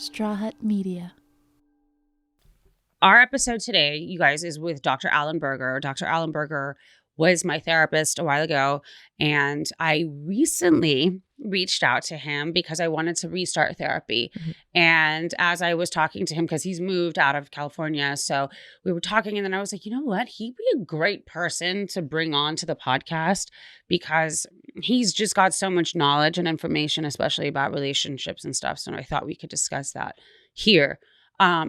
Straw Hut Media. Our episode today, you guys, is with Dr. Alan Berger. Dr. Alan Berger was my therapist a while ago, and I recently reached out to him because I wanted to restart therapy. Mm-hmm. And as I was talking to him, because he's moved out of California, so we were talking, and then I was like, you know what? He'd be a great person to bring on to the podcast because he's just got so much knowledge and information, especially about relationships and stuff. So I thought we could discuss that here.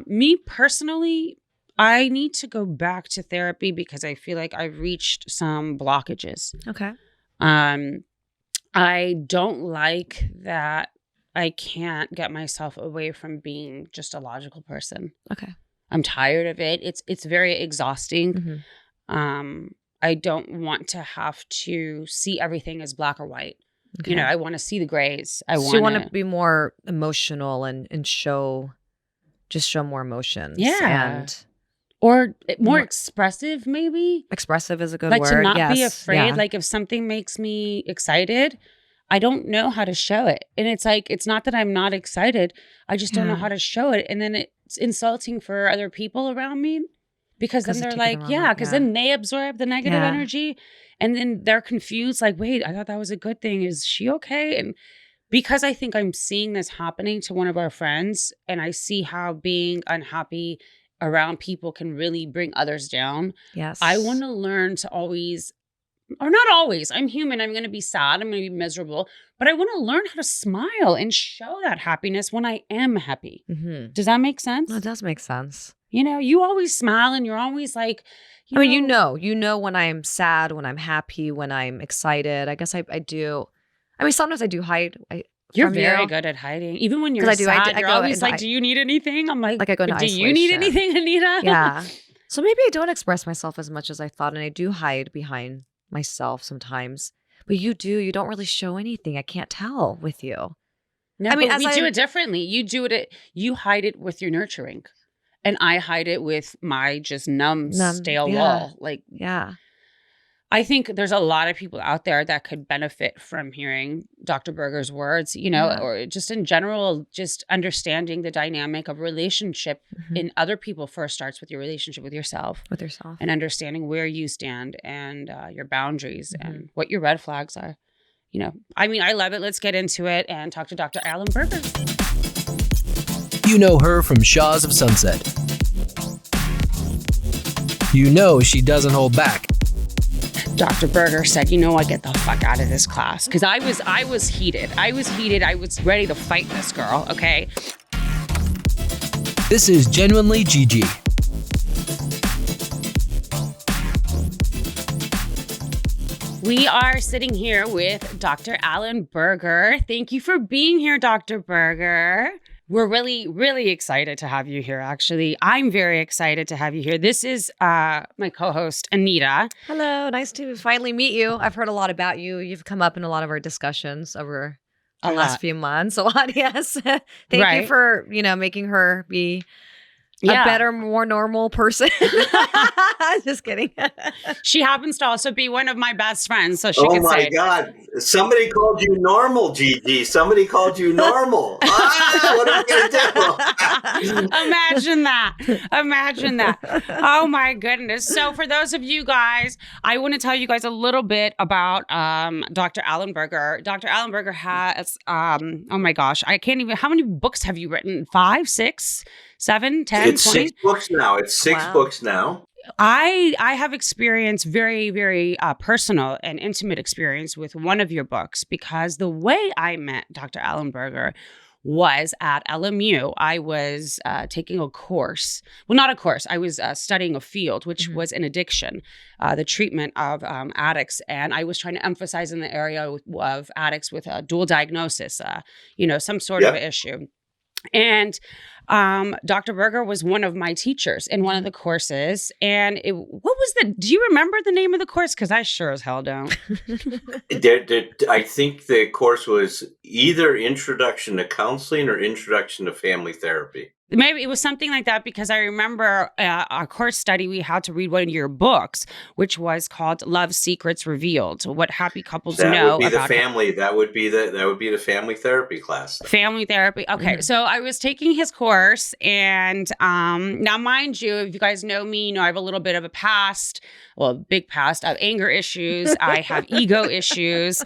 Me personally, I need to go back to therapy because I feel like I've reached some blockages. Okay. I don't like that I can't get myself away from being just a logical person. Okay. I'm tired of it. It's very exhausting. Mm-hmm. I don't want to have to see everything as black or white. Okay. You know, I want to see the grays. So you want to be more emotional and show more emotions. Yeah. Or more expressive, maybe. Expressive is a good word. Like to not yes. be afraid. Yeah. Like if something makes me excited, I don't know how to show it. And it's like, it's not that I'm not excited. I just don't know how to show it. And then it's insulting for other people around me because then they're like, because then they absorb the negative energy. And then they're confused. Like, wait, I thought that was a good thing. Is she okay? And because I think I'm seeing this happening to one of our friends, and I see how being unhappy around people can really bring others down. Yes. I want to learn to always, or not always, I'm human. I'm going to be sad. I'm going to be miserable. But I want to learn how to smile and show that happiness when I am happy. Mm-hmm. Does that make sense? It does make sense. You know, you always smile and you're always like, you know when I'm sad, when I'm happy, when I'm excited. I guess I do. I mean, sometimes I do hide. You're very good at hiding. Even when you're sad, you're always like, do you need anything? I'm like I go into isolation. Do you need anything, Anita? Yeah. So maybe I don't express myself as much as I thought, and I do hide behind myself sometimes. But you don't really show anything. I can't tell with you. No, I mean, we do it differently. You hide it with your nurturing. And I hide it with my just numb stale wall. Like, I think there's a lot of people out there that could benefit from hearing Dr. Berger's words, you know, or just in general, just understanding the dynamic of relationship in other people first starts with your relationship with yourself. And understanding where you stand and your boundaries and what your red flags are. You know, I mean, I love it. Let's get into it and talk to Dr. Alan Berger. You know her from Shaws of Sunset. You know she doesn't hold back. Dr. Berger said, you know what, get the fuck out of this class. Because I was heated. I was ready to fight this girl, okay? This is Genuinely Gigi. We are sitting here with Dr. Alan Berger. Thank you for being here, Dr. Berger. We're really, really excited to have you here, actually. I'm very excited to have you here. This is my co-host, Anita. Hello. Nice to finally meet you. I've heard a lot about you. You've come up in a lot of our discussions over the last few months. A lot, yes. Thank you for, making her be a better, more normal person. Just kidding. She happens to also be one of my best friends, so she can say. Oh my God! Somebody called you normal, Gigi. Somebody called you normal. What are we gonna do? Imagine that. Oh my goodness! So for those of you guys, I want to tell you guys a little bit about Dr. Alan Berger. Dr. Alan Berger has, oh my gosh, I can't even. How many books have you written? 5, 6, 7, 10, It's 20? 6 books now. It's 6 books now. I have experienced very, very personal and intimate experience with one of your books because the way I met Dr. Alan Berger was at LMU. I was taking a course. Well, not a course. I was studying a field, which was in addiction, the treatment of addicts. And I was trying to emphasize in the area of addicts with a dual diagnosis, some sort of issue. And Dr. Berger was one of my teachers in one of the courses. And do you remember the name of the course? Because I sure as hell don't. I think the course was either Introduction to Counseling or Introduction to Family Therapy. Maybe it was something like that, because I remember our course study, we had to read one of your books, which was called Love Secrets Revealed, What Happy Couples Know That would be the About family. That would be the family therapy class. Family therapy. Okay. So I was taking his course, and now mind you, if you guys know me, you know I have a little bit of a past, well, big past. I have anger issues. I have ego issues.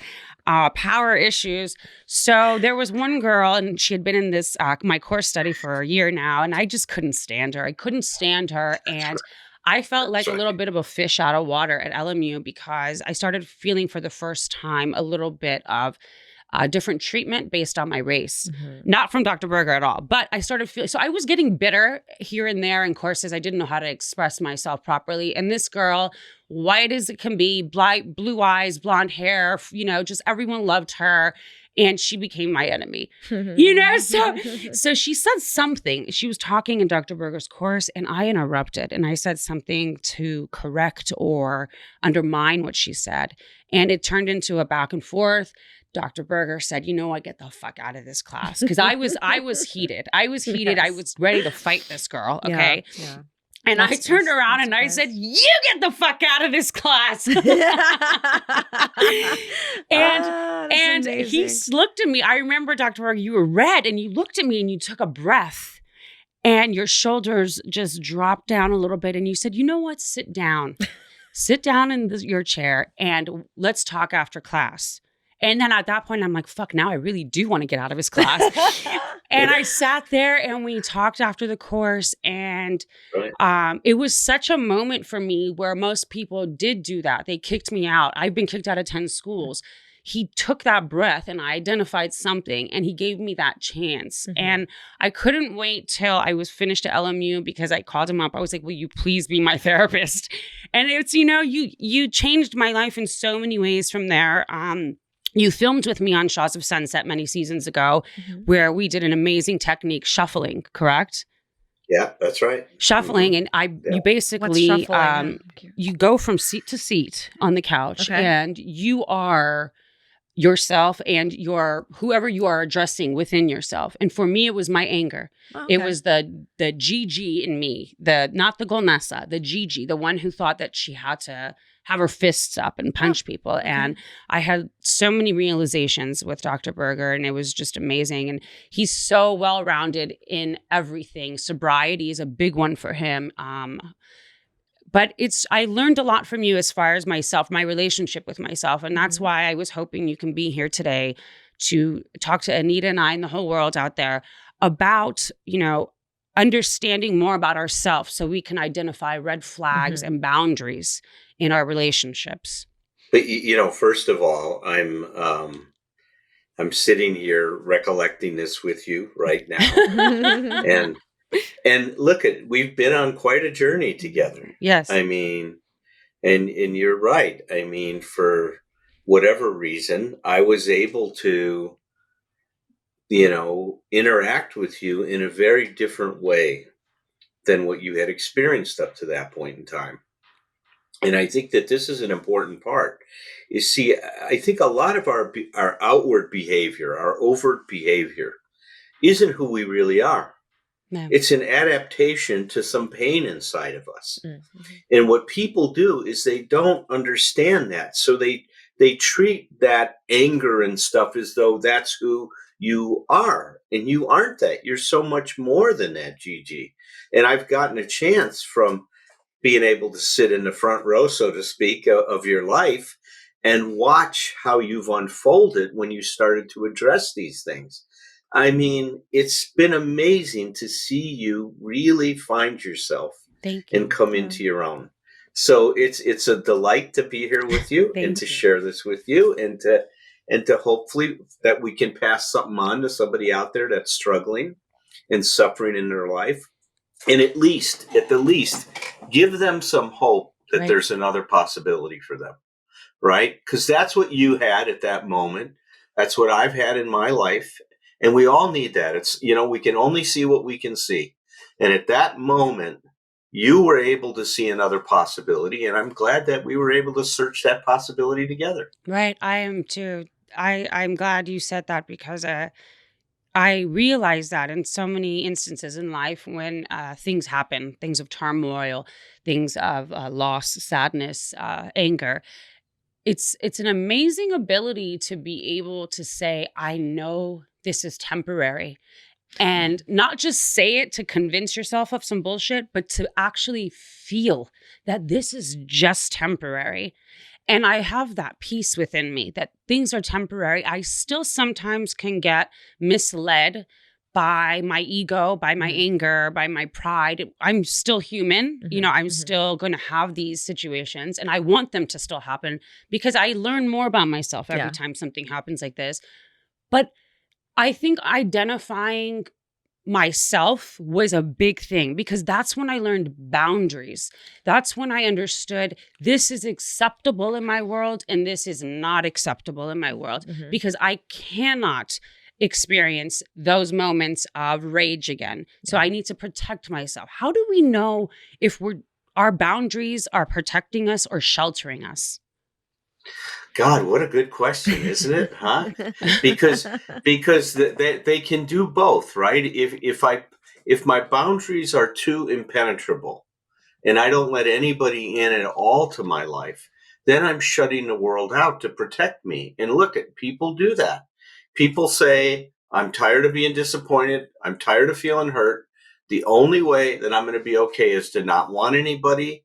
Power issues. So there was one girl, and she had been in this my course study for a year now, and I just couldn't stand her. I couldn't stand her, and I felt like a little bit of a fish out of water at LMU, because I started feeling for the first time a little bit of different treatment based on my race. Not from Dr. Berger at all, but I started feeling, so I was getting bitter here and there in courses. I didn't know how to express myself properly. And this girl, white as it can be, blue eyes, blonde hair, you know, just everyone loved her. And she became my enemy, you know? So she said something. She was talking in Dr. Berger's course, and I interrupted, and I said something to correct or undermine what she said. And it turned into a back and forth. Dr. Berger said, you know what, get the fuck out of this class. Because I was heated. I was heated. Yes. I was ready to fight this girl. Okay. Yeah. And I turned around and I said, you get the fuck out of this class. and he looked at me. I remember, Dr. Berger, you were red, and you looked at me and you took a breath, and your shoulders just dropped down a little bit. And you said, you know what, sit down. Sit down in your chair and let's talk after class. And then at that point, I'm like, fuck, now I really do want to get out of his class. And I sat there and we talked after the course. And it was such a moment for me where most people did do that. They kicked me out. I've been kicked out of 10 schools. He took that breath and I identified something, and he gave me that chance. And I couldn't wait till I was finished at LMU, because I called him up. I was like, will you please be my therapist? And it's, you know, you changed my life in so many ways from there. You filmed with me on Shaws of Sunset many seasons ago, where we did an amazing technique, shuffling, correct? Yeah, that's right. Shuffling. And you basically, you go from seat to seat on the couch, and you are yourself and whoever you are addressing within yourself. And for me, it was my anger. It was the GG in me, not the Golnesa, the GG, the one who thought that she had to have her fists up and punch people. And I had so many realizations with Dr. Berger, and it was just amazing. And he's so well-rounded in everything. Sobriety is a big one for him. But I learned a lot from you as far as myself, my relationship with myself. And that's why I was hoping you can be here today to talk to Anita and I and the whole world out there about, you know, understanding more about ourselves so we can identify red flags and boundaries in our relationships. But, you know, first of all, I'm sitting here recollecting this with you right now. And look, we've been on quite a journey together. Yes. I mean, and you're right. I mean, for whatever reason, I was able to, you know, interact with you in a very different way than what you had experienced up to that point in time. And I think that this is an important part. You see, I think a lot of our outward behavior, our overt behavior, isn't who we really are. No. It's an adaptation to some pain inside of us. And what people do is they don't understand that. So they treat that anger and stuff as though that's who you are. And you aren't that. You're so much more than that, Gigi. And I've gotten a chance from being able to sit in the front row, so to speak, of your life and watch how you've unfolded when you started to address these things. I mean, it's been amazing to see you really find yourself and come into your own. So it's a delight to be here with you and to share this with you and to hopefully that we can pass something on to somebody out there that's struggling and suffering in their life. And at the least, give them some hope that there's another possibility for them, right? Because that's what you had at that moment. That's what I've had in my life. And we all need that. It's, you know, we can only see what we can see. And at that moment, you were able to see another possibility. And I'm glad that we were able to search that possibility together. Right. I am too. I'm glad you said that because I realize that in so many instances in life when things happen, things of turmoil, things of loss, sadness, anger, it's an amazing ability to be able to say, I know this is temporary. And not just say it to convince yourself of some bullshit, but to actually feel that this is just temporary. And I have that peace within me that things are temporary. I still sometimes can get misled by my ego, by my anger, by my pride. I'm still human. I'm still going to have these situations and I want them to still happen because I learn more about myself every time something happens like this. But I think identifying myself was a big thing because that's when I learned boundaries. That's when I understood this is acceptable in my world and this is not acceptable in my world because I cannot experience those moments of rage again. So I need to protect myself. How do we know if our boundaries are protecting us or sheltering us? God, what a good question, isn't it? Huh? Because they can do both, right? If my boundaries are too impenetrable and I don't let anybody in at all to my life, then I'm shutting the world out to protect me. And look, at people do that. People say, I'm tired of being disappointed. I'm tired of feeling hurt. The only way that I'm going to be okay is to not want anybody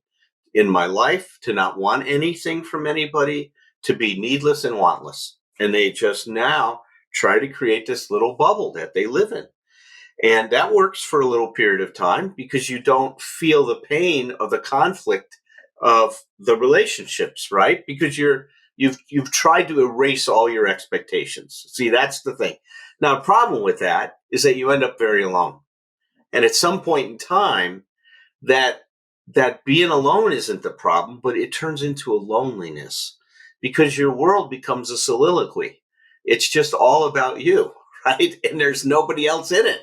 in my life, to not want anything from anybody, to be needless and wantless. And they just now try to create this little bubble that they live in. And that works for a little period of time because you don't feel the pain of the conflict of the relationships, right? Because you've tried to erase all your expectations. See, that's the thing. Now, the problem with that is that you end up very alone. And at some point in time, that being alone isn't the problem, but it turns into a loneliness because your world becomes a soliloquy. It's just all about you, right? And there's nobody else in it.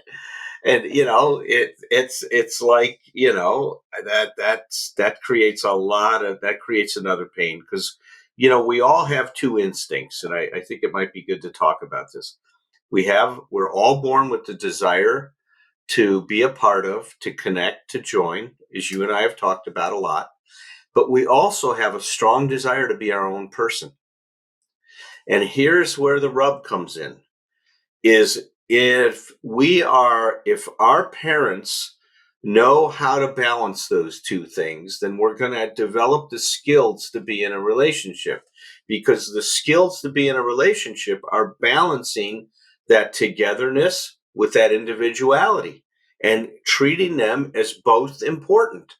And it's like, that creates that creates another pain because we all have two instincts, and I think it might be good to talk about this. We're all born with the desire to be a part of, to connect, to join, as you and I have talked about a lot. But we also have a strong desire to be our own person. And here's where the rub comes in, is if our parents know how to balance those two things, then we're going to develop the skills to be in a relationship, because the skills to be in a relationship are balancing that togetherness with that individuality and treating them as both important.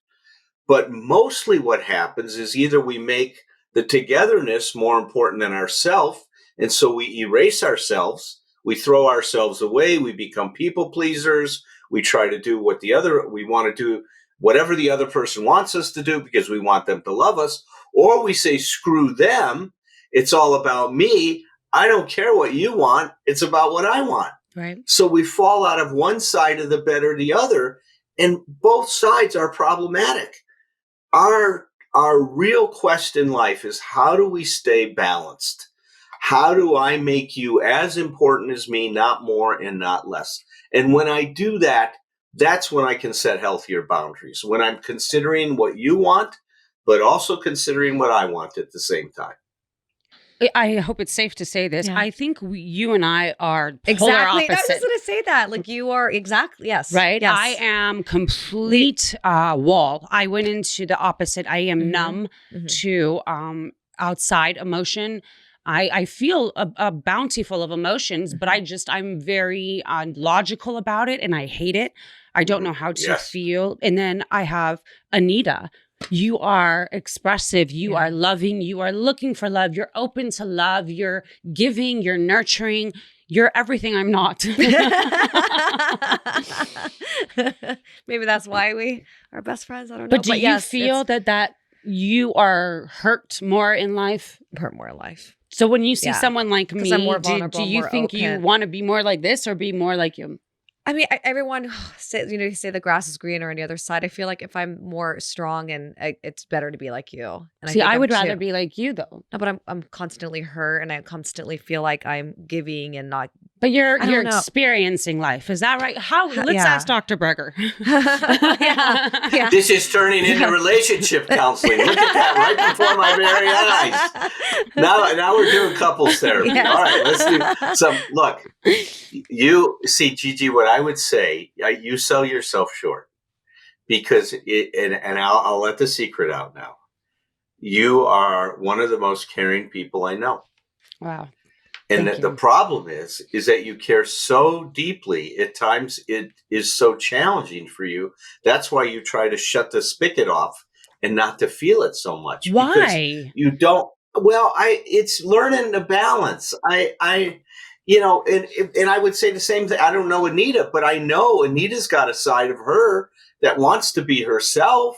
But mostly what happens is either we make the togetherness more important than ourselves, and so we erase ourselves, we throw ourselves away, we become people pleasers, we try to do we want to do whatever the other person wants us to do because we want them to love us, or we say, screw them, it's all about me, I don't care what you want, it's about what I want. Right. So we fall out of one side of the bed or the other, and both sides are problematic. Our real quest in life is, how do we stay balanced? How do I make you as important as me, not more and not less? And when I do that, that's when I can set healthier boundaries, when I'm considering what you want, but also considering what I want at the same time. I hope it's safe to say this. Yeah. I think you and I are polar exactly. opposite. I was just going to say that. Like, you are exactly. Yes. Right. Yes. I am complete wall. I went into the opposite. I am numb to outside emotion. I feel a bounty full of emotions, but I'm very logical about it, and I hate it. I don't know how to feel. And then I have Anita. You are expressive. You are loving. You are looking for love. You're open to love. You're giving. You're nurturing. You're everything I'm not. Maybe that's why we are best friends. I don't know. But do you feel that you are hurt more in life? Hurt more in life. So when you see someone like me, I'm more vulnerable, do you think you want to be more like this or be more like you? I mean, everyone says, you say the grass is greener on the other side. I feel like if I'm more strong, and it's better to be like you. And I would rather be like you, though. No, but I'm constantly hurt, and I constantly feel like I'm giving and not But you're experiencing life. Is that right? Let's ask Dr. Berger. Yeah. This is turning into relationship counseling. Look at that right before my very eyes. Now we're doing couples therapy. Yeah. All right, let's do some. Look, you see, Gigi, what I would say, you sell yourself short because I'll let the secret out now. You are one of the most caring people I know. Wow. And the problem is that you care so deeply. At times it is so challenging for you. That's why you try to shut the spigot off and not to feel it so much. Why? Because you don't. Well, it's learning to balance. And I would say the same thing. I don't know Anita, but I know Anita's got a side of her that wants to be herself.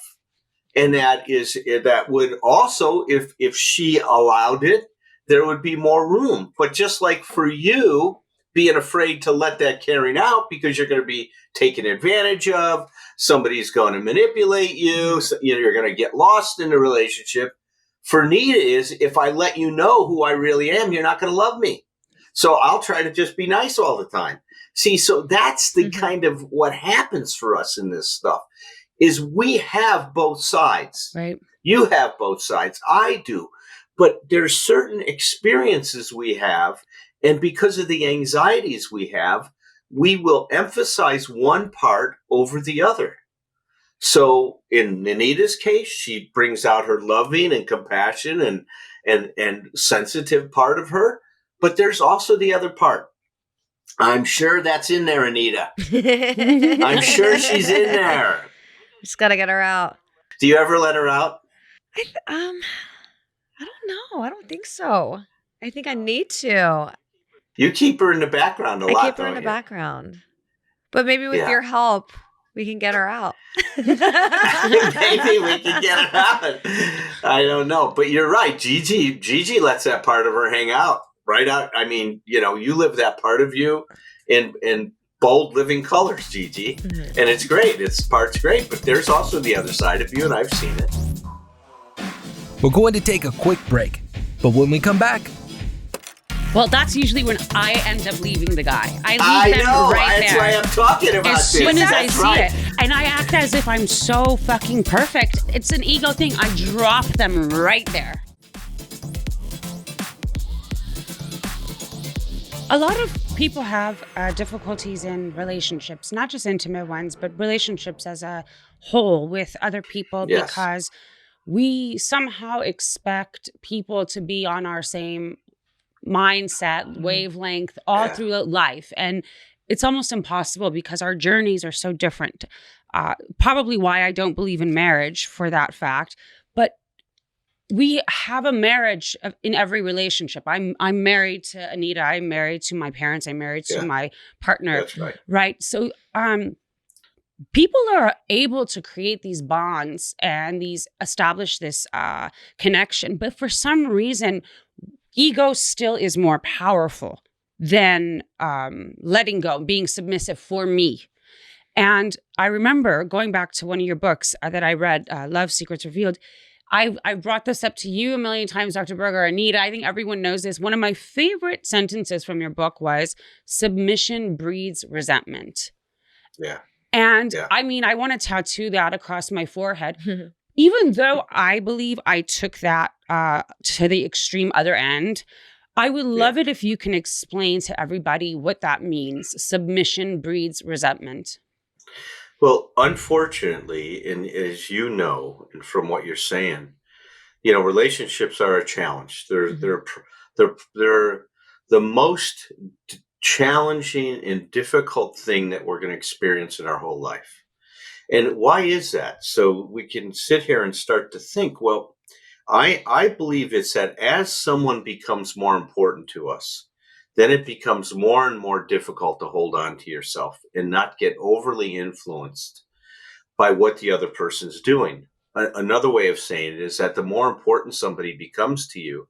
And that would also, if she allowed it, there would be more room. But just like for you, being afraid to let that caring out because you're going to be taken advantage of, somebody's going to manipulate you, so, you're going to get lost in the relationship. For Nita is, if I let you know who I really am, you're not going to love me. So I'll try to just be nice all the time. See, so that's the kind of what happens for us in this stuff, is we have both sides. Right. You have both sides. I do. But there's certain experiences we have, and because of the anxieties we have, we will emphasize one part over the other. So in Anita's case, she brings out her loving and compassion and sensitive part of her, but there's also the other part. I'm sure that's in there, Anita. I'm sure she's in there. Just got to get her out. Do you ever let her out? I don't know. I don't think so. I think I need to. You keep her in the background a lot, I keep her in the background. But maybe with your help, we can get her out. Maybe we can get her out. I don't know. But you're right. Gigi lets that part of her hang out. Right out. I mean, you live that part of you in bold living colors, Gigi. Mm-hmm. And it's great. Part's great. But there's also the other side of you, and I've seen it. We're going to take a quick break, but when we come back... Well, that's usually when I end up leaving the guy. I leave them right there. That's why I'm talking about as soon as I see it. And I act as if I'm so fucking perfect. It's an ego thing. I drop them right there. A lot of people have difficulties in relationships, not just intimate ones, but relationships as a whole with other people because we somehow expect people to be on our same mindset, wavelength, all through life. And it's almost impossible because our journeys are so different. Probably why I don't believe in marriage for that fact. But we have a marriage in every relationship. I'm married to Anita. I'm married to my parents. I'm married to my partner. That's right. Right. So people are able to create these bonds and establish this connection. But for some reason, ego still is more powerful than letting go, being submissive for me. And I remember going back to one of your books that I read, Love Secrets Revealed. I brought this up to you a million times, Dr. Berger, Anita. I think everyone knows this. One of my favorite sentences from your book was, submission breeds resentment. Yeah. And I mean, I want to tattoo that across my forehead. Even though I believe I took that to the extreme other end, I would love it if you can explain to everybody what that means. Submission breeds resentment. Well, unfortunately, and as you know, and from what you're saying, relationships are a challenge. They're the most challenging and difficult thing that we're going to experience in our whole life. And why is that? So we can sit here and start to think, well, I believe it's that as someone becomes more important to us, then it becomes more and more difficult to hold on to yourself and not get overly influenced by what the other person's doing. Another way of saying it is that the more important somebody becomes to you,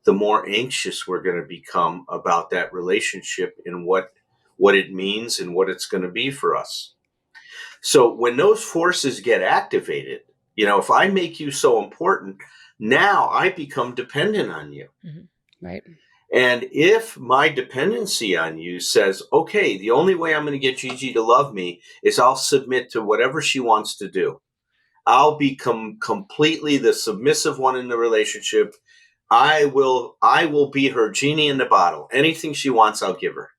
the more anxious we're going to become about that relationship and what it means and what it's going to be for us. So when those forces get activated, if I make you so important, now I become dependent on you. Mm-hmm. Right. And if my dependency on you says, okay, the only way I'm going to get Gigi to love me is I'll submit to whatever she wants to do. I'll become completely the submissive one in the relationship. I will be her genie in the bottle. Anything she wants, I'll give her.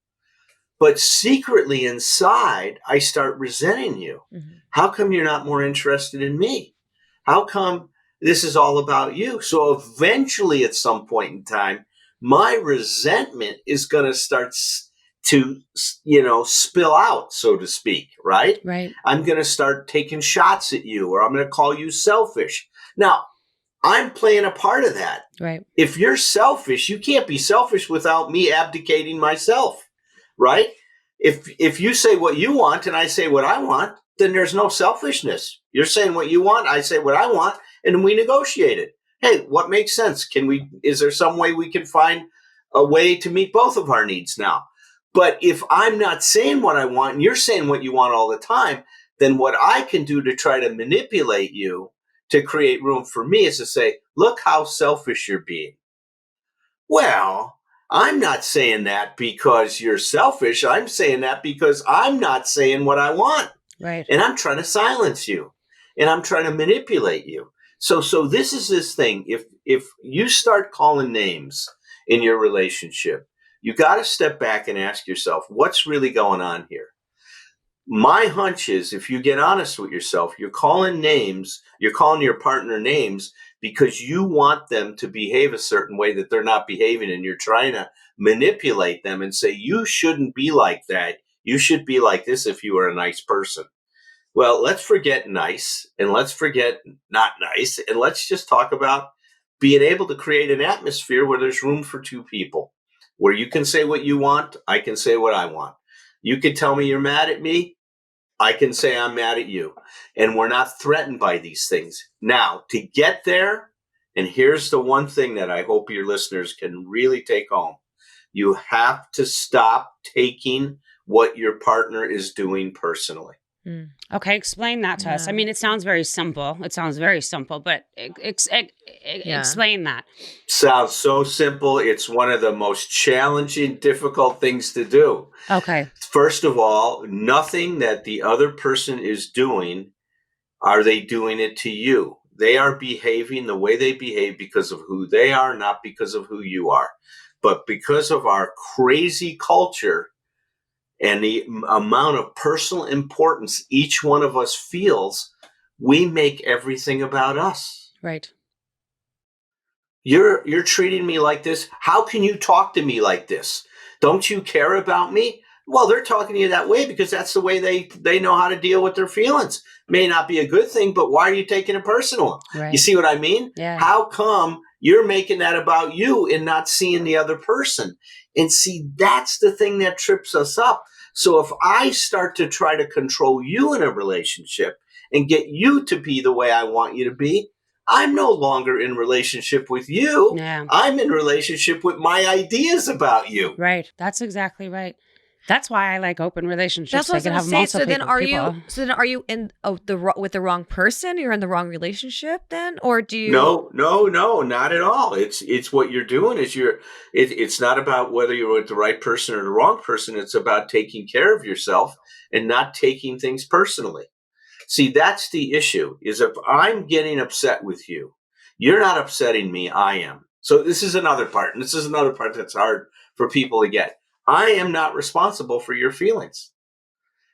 But secretly inside, I start resenting you. Mm-hmm. How come you're not more interested in me? How come this is all about you? So eventually, at some point in time, my resentment is going to start to, spill out, so to speak, right? Right. I'm going to start taking shots at you, or I'm going to call you selfish. Now, I'm playing a part of that. Right. If you're selfish, you can't be selfish without me abdicating myself, right? If you say what you want and I say what I want, then there's no selfishness. You're saying what you want, I say what I want, and we negotiate it. Hey, what makes sense? Is there some way we can find a way to meet both of our needs now? But if I'm not saying what I want and you're saying what you want all the time, then what I can do to try to manipulate you to create room for me is to say, look how selfish you're being. Well, I'm not saying that because you're selfish. I'm saying that because I'm not saying what I want. Right. And I'm trying to silence you. And I'm trying to manipulate you. So this is this thing. If you start calling names in your relationship, you got to step back and ask yourself, what's really going on here? My hunch is if you get honest with yourself, you're calling your partner names because you want them to behave a certain way that they're not behaving, and you're trying to manipulate them and say, you shouldn't be like that. You should be like this if you were a nice person. Well, let's forget nice and let's forget not nice, and let's just talk about being able to create an atmosphere where there's room for two people, where you can say what you want, I can say what I want. You can tell me you're mad at me, I can say I'm mad at you. And we're not threatened by these things. Now, to get there, and here's the one thing that I hope your listeners can really take home. You have to stop taking what your partner is doing personally. Okay, explain that to us. I mean, it sounds very simple. But explain that. Sounds so simple. It's one of the most challenging, difficult things to do. Okay. First of all, nothing that the other person is doing, are they doing it to you? They are behaving the way they behave because of who they are, not because of who you are. But because of our crazy culture and the amount of personal importance each one of us feels, we make everything about us. Right. You're treating me like this. How can you talk to me like this? Don't you care about me? Well, they're talking to you that way because that's the way they know how to deal with their feelings. May not be a good thing, but why are you taking it personal? Right. You see what I mean? Yeah. How come you're making that about you and not seeing the other person? And see, that's the thing that trips us up. So if I start to try to control you in a relationship and get you to be the way I want you to be, I'm no longer in relationship with you. Yeah. I'm in relationship with my ideas about you. Right. That's exactly right. That's why I like open relationships. That's what I was going to say. So then are you in with the wrong person? You're in the wrong relationship then? Or do you? No, not at all. It's what you're doing is it's not about whether you're with the right person or the wrong person. It's about taking care of yourself and not taking things personally. See, that's the issue, is if I'm getting upset with you, you're not upsetting me, I am. So this is another part, and this is another part that's hard for people to get. I am not responsible for your feelings.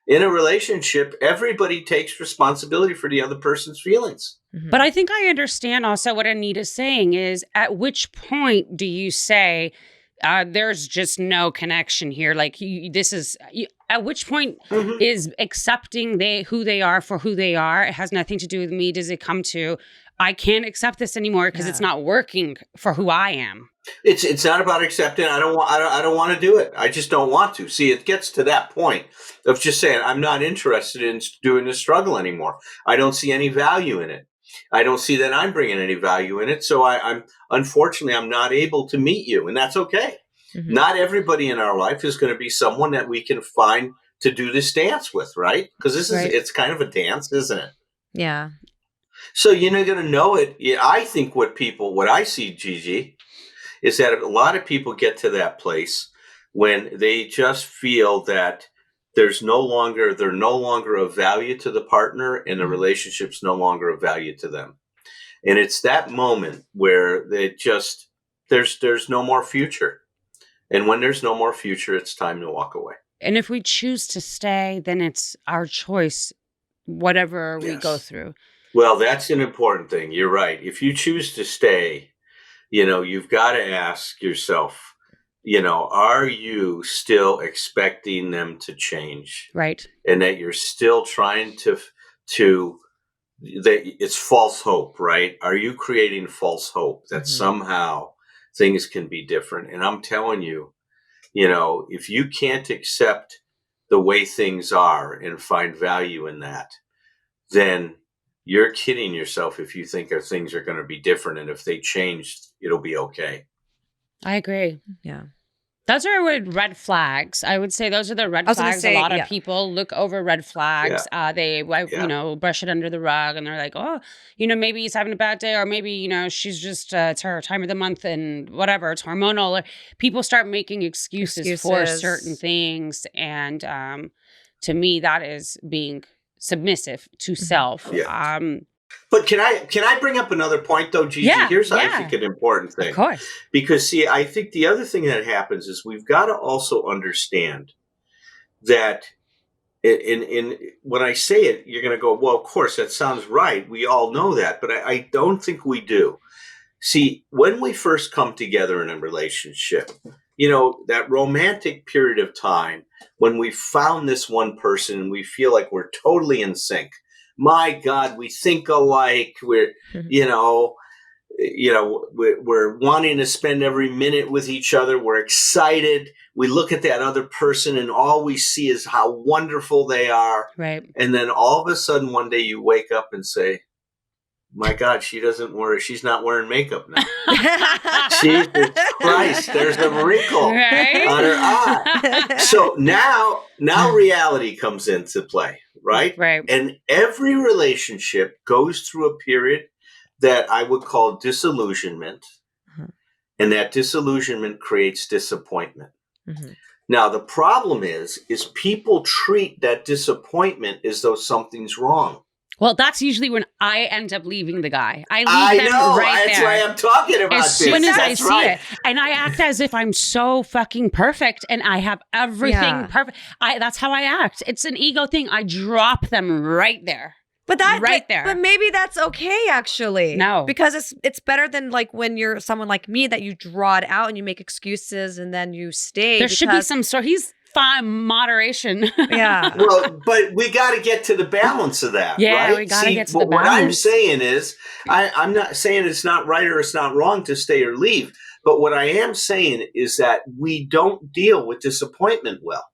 In a relationship, everybody takes responsibility for the other person's feelings. Mm-hmm. But I think I understand also what Anita's saying is, at which point do you say, there's just no connection here? Like, at which point is accepting who they are for who they are? It has nothing to do with me. Does it come to, I can't accept this anymore because it's not working for who I am? It's not about accepting. I don't want to do it. I just don't want to. See, it gets to that point of just saying, I'm not interested in doing this struggle anymore. I don't see any value in it. I don't see that I'm bringing any value in it. So I'm unfortunately, I'm not able to meet you, and that's okay. Mm-hmm. Not everybody in our life is going to be someone that we can find to do this dance with, right? Because it's kind of a dance, isn't it? Yeah. So you're not going to know it. I think what I see, Gigi, is that a lot of people get to that place when they just feel that they're no longer of value to the partner, and the relationship's no longer of value to them. And it's that moment where there's no more future. And when there's no more future, it's time to walk away. And if we choose to stay, then it's our choice, whatever we go through. Well, that's an important thing. You're right. If you choose to stay, you've got to ask yourself, are you still expecting them to change? Right. And that you're still trying to that it's false hope, right? Are you creating false hope that somehow things can be different? And I'm telling you, if you can't accept the way things are and find value in that, then you're kidding yourself if you think that things are going to be different. And if they change, it'll be okay. I agree. Yeah. Those are red flags. I would say those are the red flags. A lot of people look over red flags. They brush it under the rug, and they're like, oh, maybe he's having a bad day, or maybe, she's just, it's her time of the month and whatever, it's hormonal. People start making excuses for certain things. And to me, that is being submissive to self. Yeah. But can I bring up another point, though, Gigi? Here's, I think, an important thing. Of course. Because, see, I think the other thing that happens is we've got to also understand that in when I say it, you're going to go, well, of course, that sounds right. We all know that. But I don't think we do. See, when we first come together in a relationship, that romantic period of time when we found this one person and we feel like we're totally in sync. My God, we think alike. We're, we're wanting to spend every minute with each other. We're excited. We look at that other person and all we see is how wonderful they are. Right. And then all of a sudden one day you wake up and say, my God, she's not wearing makeup now. Jesus Christ, there's a wrinkle on her eye. So now reality comes into play, right? Right. And every relationship goes through a period that I would call disillusionment. And that disillusionment creates disappointment. Now, the problem is people treat that disappointment as though something's wrong. Well, that's usually when I end up leaving the guy. I leave them right that's there. why I'm talking about as soon as I that's see it. And I act as if I'm so fucking perfect and I have everything perfect. That's how I act. It's an ego thing. I drop them right there. But there. But maybe that's okay, actually. No. Because it's better than like when you're someone like me that you draw it out and you make excuses and then you stay. There should be some sort. He's fine, moderation. Yeah. Well, but we got to get to the balance of that. Yeah, right? we got to get to the balance. What I'm saying is, I'm not saying it's not right or it's not wrong to stay or leave. But what I am saying is that we don't deal with disappointment well.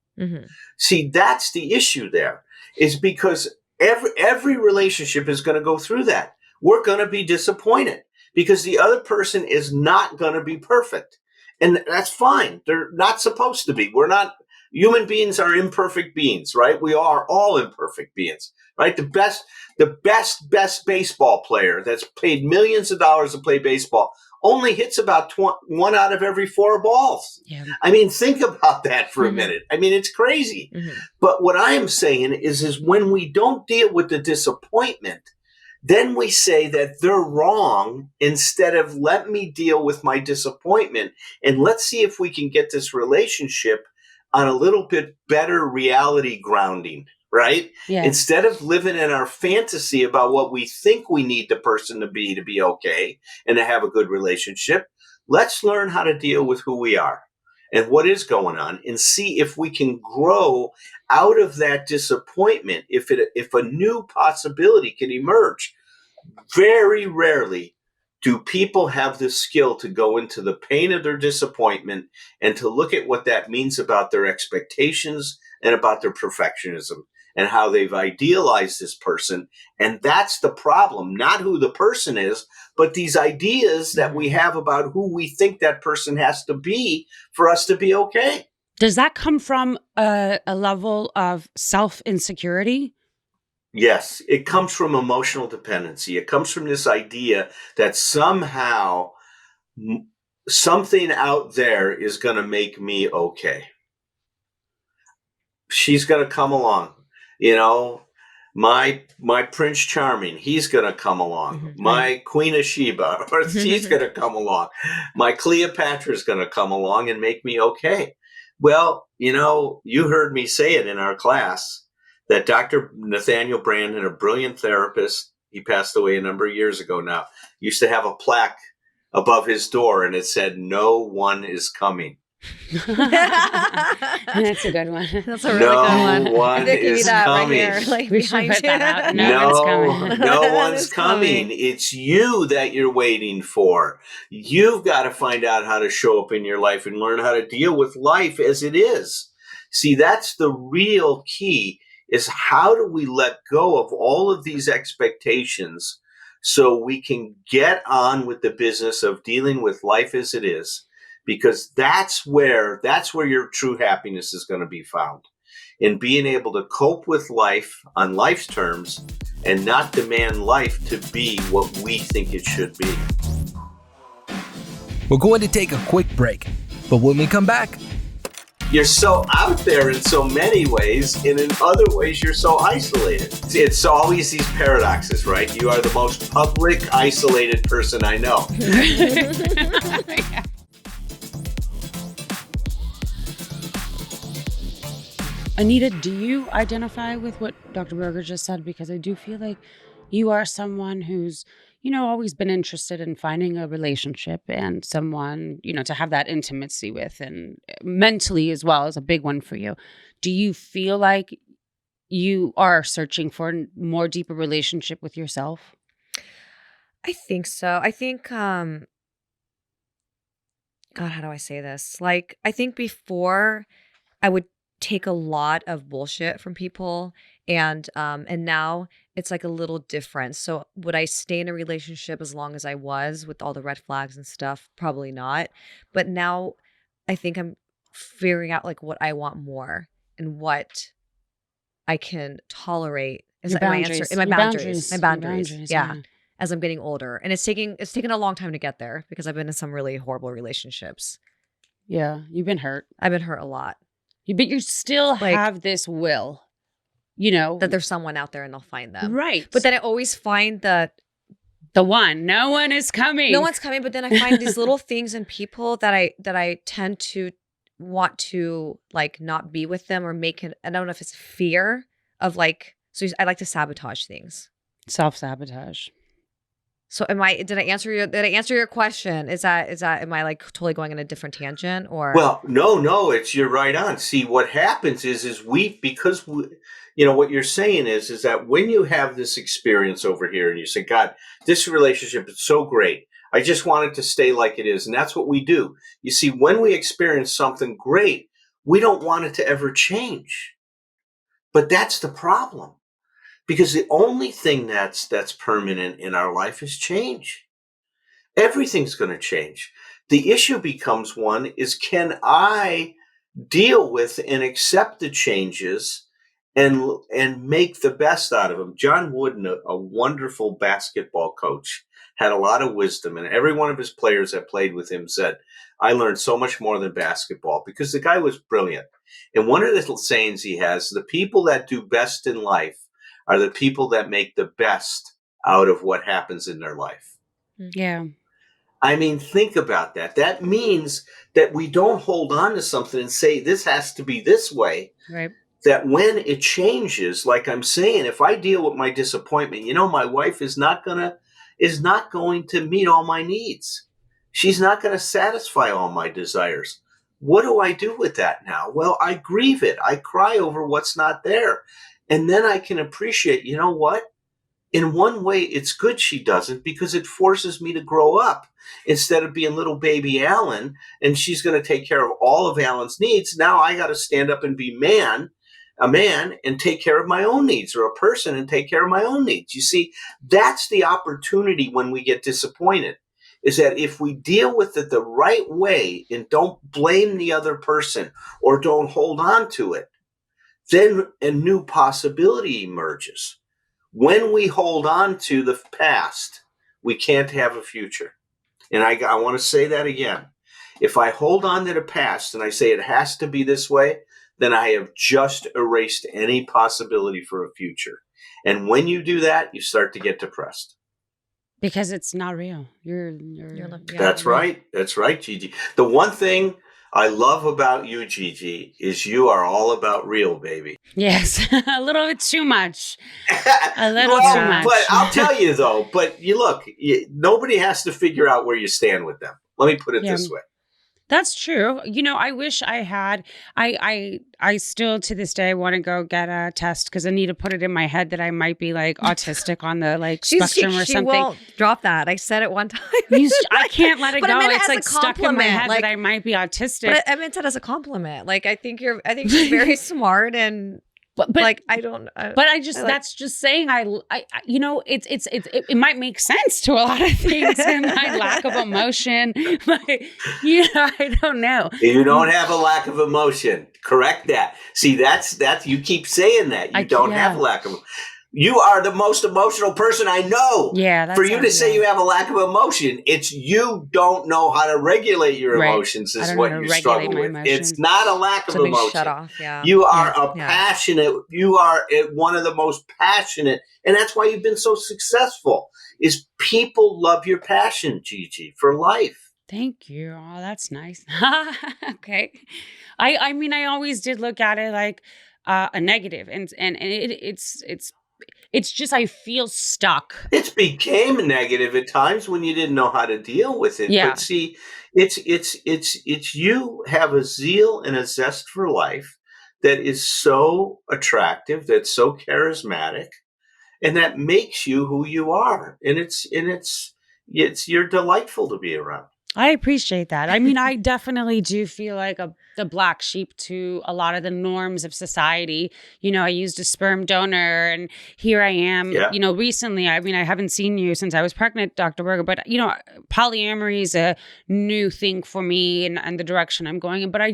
See, that's the issue there, is because every relationship is going to go through that. We're going to be disappointed because the other person is not going to be perfect. And that's fine. They're not supposed to be. We're not. Human beings are imperfect beings, right? We are all imperfect beings, right? The best baseball player that's paid millions of dollars to play baseball only hits about 1 out of every 4 balls. Yeah. I mean, think about that for a minute. I mean, it's crazy. But what I am saying is when we don't deal with the disappointment, then we say that they're wrong instead of let me deal with my disappointment and let's see if we can get this relationship on a little bit better reality grounding, right? Yes. Instead of living in our fantasy about what we think we need the person to be okay and to have a good relationship, let's learn how to deal with who we are and what is going on and see if we can grow out of that disappointment, if a new possibility can emerge. Very rarely do people have the skill to go into the pain of their disappointment and to look at what that means about their expectations and about their perfectionism and how they've idealized this person. And that's the problem, not who the person is, but these ideas that we have about who we think that person has to be for us to be okay. Does that come from a level of self-insecurity? Yes, it comes from emotional dependency. It comes from this idea that somehow something out there is going to make me okay. She's going to come along. My Prince Charming, he's going to come along. Mhm. My Queen of Sheba, she's going to come along. My Cleopatra's going to come along and make me okay. Well, you heard me say it in our class that Dr. Nathaniel Brandon, a brilliant therapist, he passed away a number of years ago now, used to have a plaque above his door and it said, "No one is coming." That's a good one. That's a really good one. No one They give you is that coming. right here, like We should behind put that out. you. No one's coming. No one's coming. It's you that you're waiting for. You've got to find out how to show up in your life and learn how to deal with life as it is. See, that's the real key, is how do we let go of all of these expectations so we can get on with the business of dealing with life as it is? Because that's where your true happiness is going to be found, in being able to cope with life on life's terms and not demand life to be what we think it should be. We're going to take a quick break, but when we come back, you're so out there in so many ways, and in other ways you're so isolated. It's always these paradoxes, right? You are the most public, isolated person I know. Yeah. Anita, do you identify with what Dr. Berger just said? Because I do feel like you are someone who's, always been interested in finding a relationship and someone, to have that intimacy with, and mentally as well is a big one for you. Do you feel like you are searching for a more deeper relationship with yourself? I think so. I think, God, how do I say this? Like, I think before I would take a lot of bullshit from people, and now it's like a little different. So would I stay in a relationship as long as I was with all the red flags and stuff? Probably not. But now I think I'm figuring out like what I want more and what I can tolerate. Is Your that my boundaries. answer? My Your boundaries. My Your boundaries. Yeah. yeah. As I'm getting older, and it's taken a long time to get there because I've been in some really horrible relationships. Yeah, you've been hurt. I've been hurt a lot. But you still have this will, that there's someone out there and they'll find them. Right. But then I always find the one. No one is coming. No one's coming. But then I find these little things in people that I tend to want to like not be with them or make it. I don't know if it's fear of like. So I like to sabotage things. Self-sabotage. So did I answer your question? Am I like totally going in a different tangent or? Well, no, you're right on. See, what happens is what you're saying is that when you have this experience over here and you say, God, this relationship is so great. I just want it to stay like it is. And that's what we do. You see, when we experience something great, we don't want it to ever change. But that's the problem. Because the only thing that's permanent in our life is change. Everything's going to change. The issue becomes can I deal with and accept the changes and make the best out of them? John Wooden, a wonderful basketball coach, had a lot of wisdom, and every one of his players that played with him said, I learned so much more than basketball, because the guy was brilliant. And one of the little sayings he has, the people that do best in life are the people that make the best out of what happens in their life. Yeah. I mean, think about that. That means that we don't hold on to something and say, this has to be this way. Right. That when it changes, like I'm saying, if I deal with my disappointment, my wife is not going to meet all my needs. She's not going to satisfy all my desires. What do I do with that now? Well, I grieve it. I cry over what's not there. And then I can appreciate, what? In one way, it's good she doesn't, because it forces me to grow up. Instead of being little baby Alan, and she's going to take care of all of Alan's needs, now I got to stand up and be a man, and take care of my own needs, or a person and take care of my own needs. You see, that's the opportunity when we get disappointed, is that if we deal with it the right way and don't blame the other person or don't hold on to it, then a new possibility emerges. When we hold on to the past, we can't have a future. And I want to say that again. If I hold on to the past and I say it has to be this way, then I have just erased any possibility for a future. And when you do that, you start to get depressed. Because it's not real. That's right. That's right, Gigi. The one thing I love about you, Gigi, is you are all about real, baby. Yes, a little bit too much. A little too much. But I'll tell you though. But nobody has to figure out where you stand with them. Let me put it this way. That's true. I wish I had. I still to this day want to go get a test because I need to put it in my head that I might be like autistic on the spectrum or something. She won't drop that. I said it one time. I can't let it go. It's like stuck in my head that I might be autistic. But I meant it as a compliment. Like I think she's very smart and. But like I don't. That's just saying. It might make sense to a lot of things in my lack of emotion. I don't know. You don't have a lack of emotion. Correct that. See, that's you keep saying that you don't have a lack of. You are the most emotional person I know. Yeah. For you to say you have a lack of emotion, it's you don't know how to regulate your emotions is what you struggle with. It's not a lack of emotion. Shut off. Yeah. You are passionate. You are one of the most passionate. And that's why you've been so successful is people love your passion, Gigi, for life. Thank you. Oh, that's nice. Okay. I mean, I always did look at it like a negative and it's just I feel stuck. It became negative at times when you didn't know how to deal with it. Yeah. But see, it's you have a zeal and a zest for life that is so attractive, that's so charismatic, and that makes you who you are. And you're delightful to be around. I appreciate that. I mean, I definitely do feel like the black sheep to a lot of the norms of society. I used a sperm donor and here I am, recently. I mean, I haven't seen you since I was pregnant, Dr. Berger, but, polyamory is a new thing for me and the direction I'm going in. But I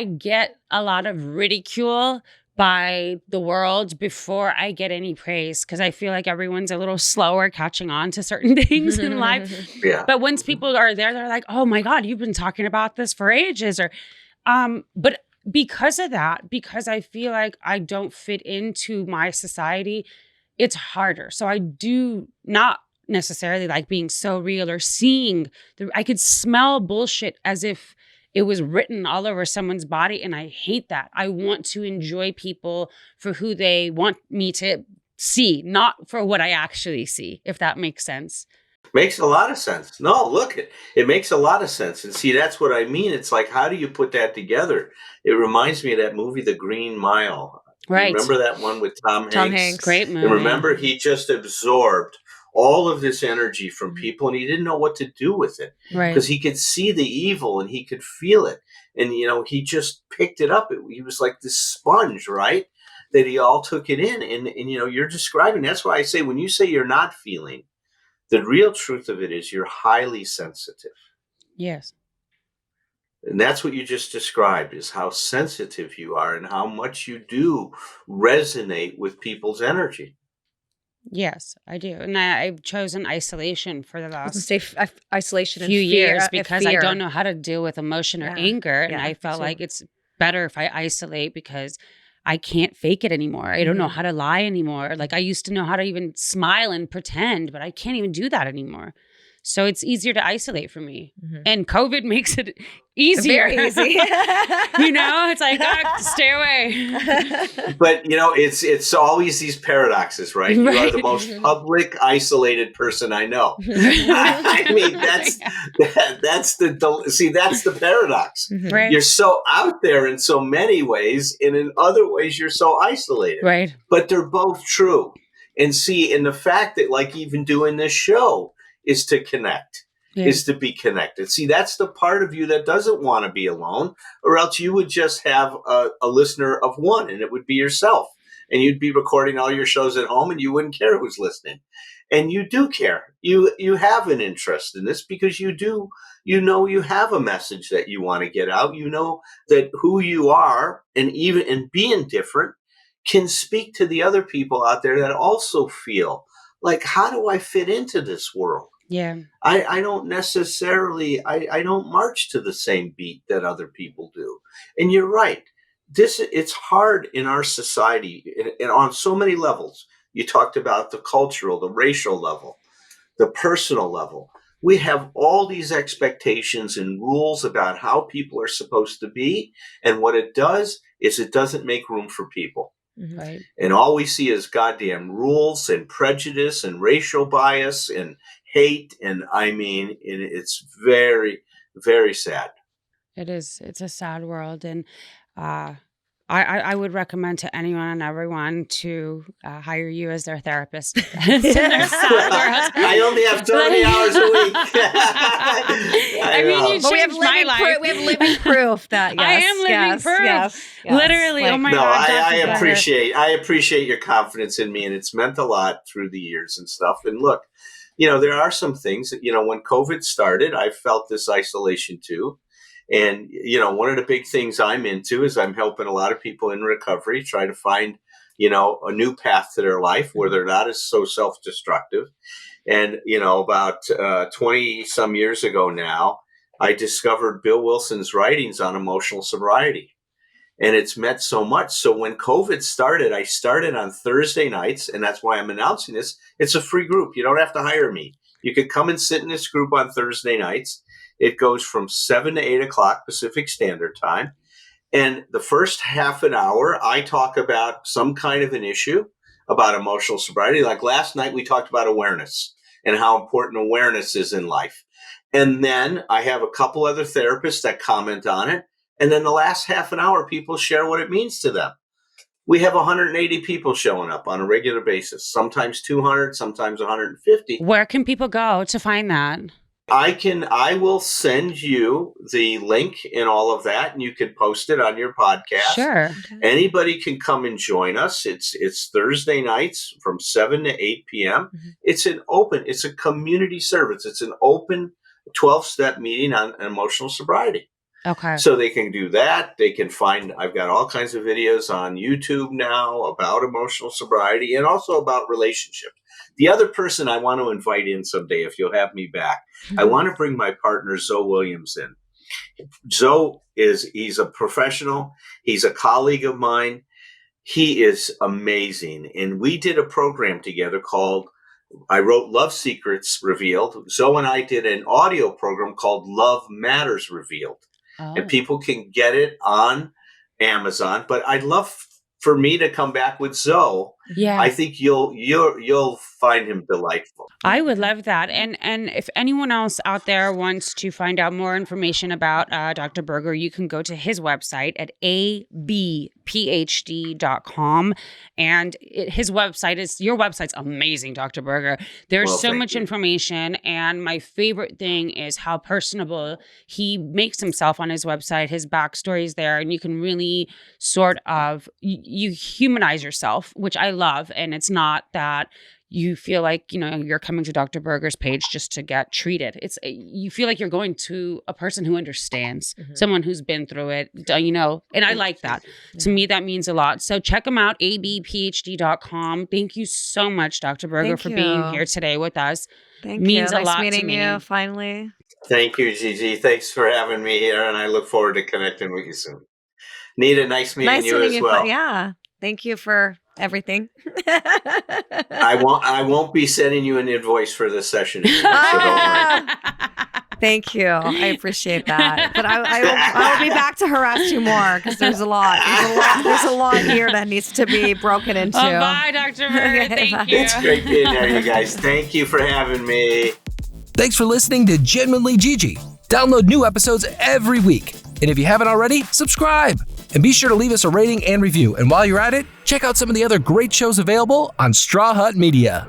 get a lot of ridicule by the world before I get any praise because I feel like everyone's a little slower catching on to certain things in life. Yeah. But once people are there, they're like, oh my God, you've been talking about this for ages. But because of that, because I feel like I don't fit into my society, it's harder. So I do not necessarily like being so real or seeing I could smell bullshit as if it was written all over someone's body, and I hate that. I want to enjoy people for who they want me to see, not for what I actually see, if that makes sense. Makes a lot of sense. No, look, it makes a lot of sense. And see, that's what I mean. It's like, how do you put that together? It reminds me of that movie, The Green Mile. Right. Remember that one with Tom Hanks? Tom Hanks. Great movie. And remember, he just absorbed all of this energy from people, and he didn't know what to do with it. Right. Because he could see the evil and he could feel it. And, he just picked it up. He was like this sponge, right? That he all took it in. And you're describing, that's why I say, when you say you're not feeling, the real truth of it is you're highly sensitive. Yes. And that's what you just described, is how sensitive you are and how much you do resonate with people's energy. Yes, I do. And I've chosen isolation for the last isolation few and fear, years because fear. I don't know how to deal with emotion or anger. And I felt like it's better if I isolate because I can't fake it anymore. I don't know how to lie anymore. Like I used to know how to even smile and pretend, but I can't even do that anymore. So it's easier to isolate for me. Mm-hmm. And COVID makes it easier. Very easy. It's like, stay away. But, it's always these paradoxes, right? You are the most public, isolated person I know. I mean, that's the paradox. Mm-hmm. Right. You're so out there in so many ways, and in other ways, you're so isolated. Right. But they're both true. And see, in the fact that, like, even doing this show, is to connect, is to be connected. See, that's the part of you that doesn't want to be alone, or else you would just have a listener of one, and it would be yourself. And you'd be recording all your shows at home, and you wouldn't care who's listening. And you do care. You have an interest in this because you have a message that you want to get out. You know that who you are, and being different, can speak to the other people out there that also feel like, how do I fit into this world? Yeah. I don't necessarily, I don't march to the same beat that other people do. And you're right. It's hard in our society and on so many levels. You talked about the cultural, the racial level, the personal level. We have all these expectations and rules about how people are supposed to be. And what it does is it doesn't make room for people. Right. And all we see is goddamn rules and prejudice and racial bias and hate. And I mean, it's very, very sad. It is. It's a sad world. And I would recommend to anyone and everyone to hire you as their therapist. I only have 20 hours a week. I mean, you changed my life. We have living proof that yes, I am living proof. Yes. Literally. Like, oh my no, God. I appreciate your confidence in me, and it's meant a lot through the years and stuff. And look, there are some things that, when COVID started, I felt this isolation too. And, one of the big things I'm into is I'm helping a lot of people in recovery try to find, a new path to their life where they're not as so self-destructive. And, about 20 some years ago now, I discovered Bill Wilson's writings on emotional sobriety. And it's meant so much. So when COVID started, I started on Thursday nights, and that's why I'm announcing this. It's a free group. You don't have to hire me. You could come and sit in this group on Thursday nights. It goes from 7 to 8 o'clock Pacific Standard Time. And the first half an hour, I talk about some kind of an issue about emotional sobriety. Like last night, we talked about awareness and how important awareness is in life. And then I have a couple other therapists that comment on it. And then the last half an hour, people share what it means to them. We have 180 people showing up on a regular basis, sometimes 200, sometimes 150. Where can people go to find that? I will send you the link and all of that, and you can post it on your podcast. Sure. Anybody can come and join us. It's Thursday nights from 7 to 8 p.m. Mm-hmm. It's a community service. It's an open 12-step meeting on emotional sobriety. Okay. So they can do that. They can I've got all kinds of videos on YouTube now about emotional sobriety and also about relationships. The other person I want to invite in someday, if you'll have me back, I want to bring my partner, Zoe Williams, in. Zoe he's a professional. He's a colleague of mine. He is amazing. And we did a program together I wrote Love Secrets Revealed. Zoe and I did an audio program called Love Matters Revealed. Oh. And people can get it on Amazon. But I'd love for me to come back with Zoe. Yeah. I think you'll find him delightful. I would love that. And if anyone else out there wants to find out more information about Dr. Berger, you can go to his website at abphd.com. And your website's amazing, Dr. Berger. There's so much information. And my favorite thing is how personable he makes himself on his website. His backstory is there. And you can really sort of, you humanize yourself, which I love. And it's not that you feel like, you're coming to Dr. Berger's page just to get treated. You feel like you're going to a person who understands, someone who's been through it, and I like that. Yeah. To me, that means a lot. So check them out, abphd.com. Thank you so much, Dr. Berger, for being here today with us. Thank you. Means a lot meeting you finally. Thank you, Gigi. Thanks for having me here, and I look forward to connecting with you soon. Nita, nice meeting you as well. Yeah. Thank you for everything. I won't be sending you an invoice for this session anymore, so don't worry. Thank you. I appreciate that. But I will be back to harass you more because there's a lot. There's a lot here that needs to be broken into. Oh, bye, Dr. Berger. Thank you. It's great being there, you guys. Thank you for having me. Thanks for listening to Genuinely Gigi. Download new episodes every week. And if you haven't already, subscribe. And be sure to leave us a rating and review. And while you're at it, check out some of the other great shows available on Straw Hut Media.